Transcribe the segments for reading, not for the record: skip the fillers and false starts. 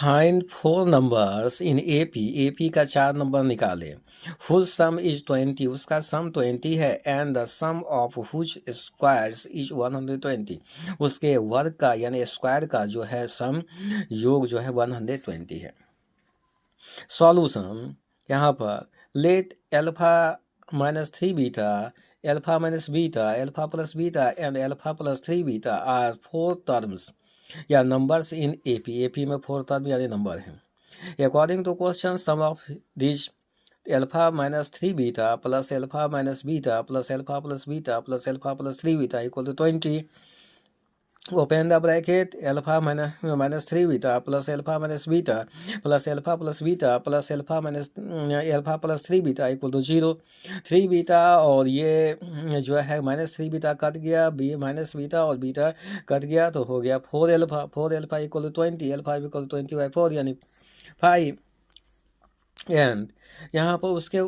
Find 4 numbers in AP का 4 number निकाले। Whose sum is 20, उसका सम 20 है। And the sum of whose squares is 120, उसके वर्ग का यानी स्क्वायर का जो है सम योग जो है 120 है। सॉल्यूशन यहाँ पर let alpha minus 3 beta, alpha minus beta, alpha plus beta and alpha plus 3 beta are 4 terms या नंबर्स इन एपी में 4 टर्म यानी नंबर हैं। According to question sum of this alpha minus 3 beta plus alpha minus beta plus alpha plus beta plus alpha plus 3 beta equal to 20। Open the bracket alpha minus 3 beta plus alpha minus beta plus alpha plus beta plus alpha minus alpha plus 3 beta equal to 0। 3 beta और ये जो है minus 3 beta cut गया, B minus beta और beta cut गया तो हो गया 4 alpha. 4 alpha equal to 20, alpha equal to 20/4 यानी 5। एंड यहाँ पर उसके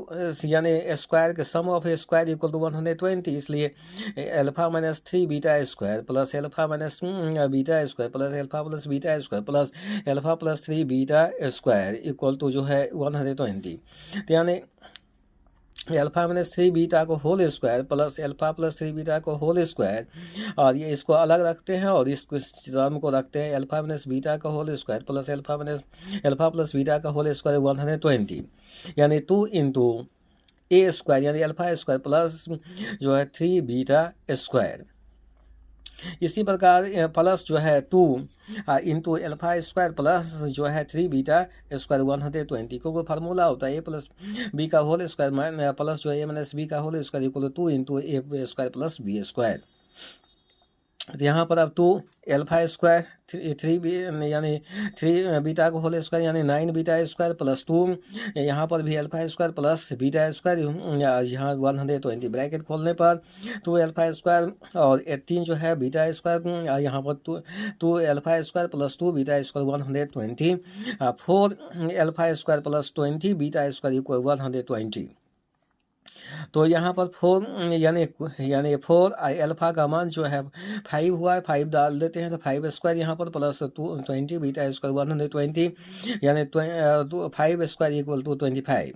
यानी स्क्वायर के sum of square equal to 120, इसलिए alpha minus 3 beta square plus alpha minus beta square plus alpha plus beta square plus alpha plus 3 beta square equal to जो है 120। तो यानी एल्फा माइनस 3 बीटा को whole square plus alpha plus 3 beta को whole square, और ये इसको अलग रखते हैं और इस टर्म को रखते हैं एल्फा माइनस बीटा का whole square plus alpha plus beta का होल स्क्वायर 120 यानी 2 इंटू ए स्क्वायर यानी एल्फा स्क्वायर प्लस जो है 3 बीटा स्क्वायर। इसी प्रकार प्लस जो है 2 इंटू एल्फा स्क्वायर प्लस जो है 3 बीटा स्क्वायर 120, क्योंकि फार्मूला होता है ए प्लस बी का होल स्क्वायर प्लस जो है ए माइनस बी का whole square equal to 2 into a square plus b square. तो यहाँ पर अब 2 एल्फा स्क्वायर 3 यानी 3 बीटा को होल स्क्वायर यानी 9 बीटा स्क्वायर प्लस 2 यहाँ पर भी alpha square plus beta square यहाँ 120 ब्रैकेट खोलने पर 2 एल्फा स्क्वायर और 18 जो है बीटा स्क्वायर यहाँ पर 2 alpha square plus 2 beta square 120, 4 alpha square plus 20 beta square equal 120। तो यहाँ पर 4 यानी 4 एल्फा का मान जो है 5 हुआ है, 5 डाल देते हैं तो 5 स्क्वायर यहाँ पर प्लस 20 बीटा स्क्वायर 120 यानी 5 स्क्वायर इक्वल टू 25।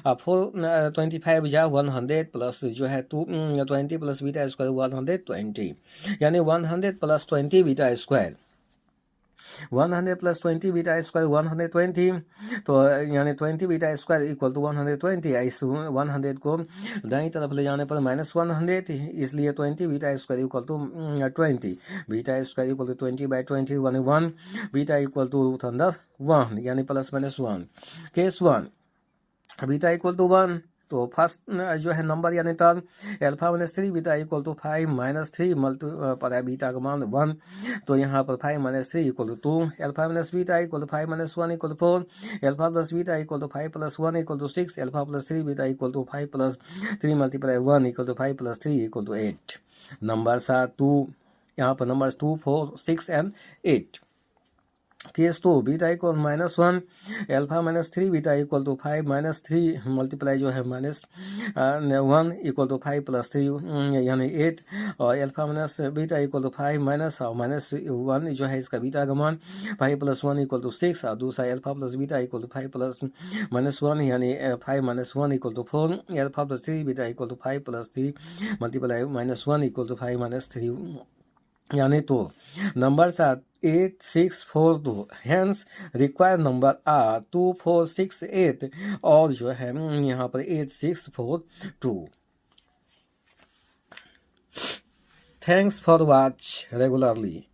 अब 25 जा 100 प्लस जो है 20 प्लस बीटा स्क्वायर 120 यानी 100 plus 20 beta square 100 plus 20 beta square 120, तो यानी 20 बीटा स्क्वायर इक्वल टू 120। इस 100 को दाईं तरफ ले जाने पर -100, इसलिए 20 beta square equal to 20 beta square equal to 20/20 1 beta equal to 1 यानी plus minus 1। Case 1 beta equal to 1, तो फर्स्ट जो है नंबर यानी term alpha minus 3 beta equal to 5 minus 3 पर बीटा का मान 1, तो यहाँ पर 5 minus 3 equal to 2, alpha minus beta equal to 5 minus 1 equal to 4, alpha plus beta equal to 5 plus 1 equal to 6, alpha plus 3 beta equal to 5 plus 3 multiply 1 equal to 5 plus 3 equal to 8। Numbers are 2, यहाँ पर numbers 2, 4, 6 and 8। Case 2 beta equal -1, alpha minus 3 beta equal to 5 minus 3 multiply जो है -1 equal to 5 plus 3 यानी 8, और alpha minus beta equal to 5 minus और -1 जो है इसका बीटा का मान 5 प्लस 1 इक्वल टू 6, और दूसरा alpha plus beta equal to 5 plus -1 यानी 5 minus 1 equal to 4, alpha plus 3 beta equal to 5 plus 3 multiply -1 equal to 5 minus 3 यानी तो numbers are 8, 6, 4, 2, hence required number are 2, 4, 6, 8 और जो है यहाँ पर 8, 6, 4, 2। Thanks for watch regularly.